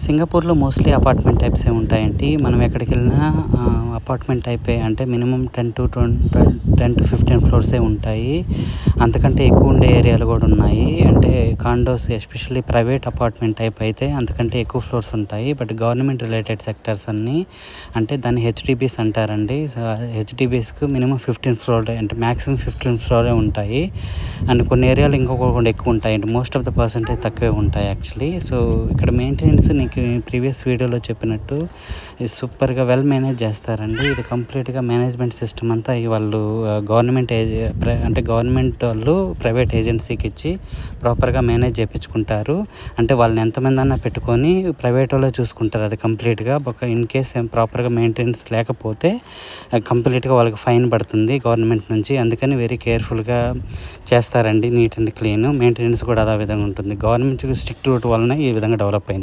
సింగపూర్‌లో mostly apartment టైప్సే ఉంటాయండి. మనం ఎక్కడికెళ్ళినా అపార్ట్మెంట్ టైపే. అంటే మినిమమ్ 10-15 ఫ్లోర్సే ఉంటాయి. అంతకంటే ఎక్కువ ఉండే ఏరియాలు గూడా ఉన్నాయి. అంటే condos especially private apartment type అయితే అంతకంటే ఎక్కువ ఫ్లోర్స్ ఉంటాయి. బట్ గవర్నమెంట్ రిలేటెడ్ సెక్టార్స్ అన్నీ అంటే దాన్ని హెచ్‌డీబీస్ అంటారండి. సో, హెచ్‌డీబీస్‌కు మినిమమ్ 15 ఫ్లోర్ అంటే మాక్సిమం 15 ఫ్లోరే ఉంటాయి. అండ్ కొన్ని ఏరియాలు ఇంకొకటి ఎక్కువ ఉంటాయండి. మోస్ట్ ఆఫ్ ద పర్సెంటేజ్ తక్కువే ఉంటాయి యాక్చువల్లీ. సో, ఇక్కడ మెయింటెనెన్స్ నీకు ప్రీవియస్ వీడియోలో చెప్పినట్టు ఇది సూపర్‌గా వెల్ మేనేజ్ చేస్తారండి. ఇది కంప్లీట్‌గా మేనేజ్మెంట్ సిస్టమ్ అంతా వాళ్ళు గవర్నమెంట్ అంటే గవర్నమెంట్ వాళ్ళు ప్రైవేట్ ఏజెన్సీకి ఇచ్చి ప్రాపర్‌గా మేనేజ్ చేపించుకుంటారు. అంటే వాళ్ళని ఎంతమందన్నా పెట్టుకొని ప్రైవేట్ వాళ్ళే చూసుకుంటారు అది కంప్లీట్‌గా. ఇన్ కేస్ ప్రాపర్‌గా మెయింటెనెన్స్ లేకపోతే కంప్లీట్‌గా వాళ్ళకి ఫైన్ పడుతుంది గవర్నమెంట్ నుంచి. అందుకని వెరీ కేర్‌ఫుల్‌గా చేస్తారండి. Neat and clean. మెయింటెనెన్స్ కూడా అదే విధంగా ఉంటుంది. గవర్నమెంట్ స్ట్రిక్ట్ రూట్ వలన ఈ విధంగా డెవలప్ అయింది.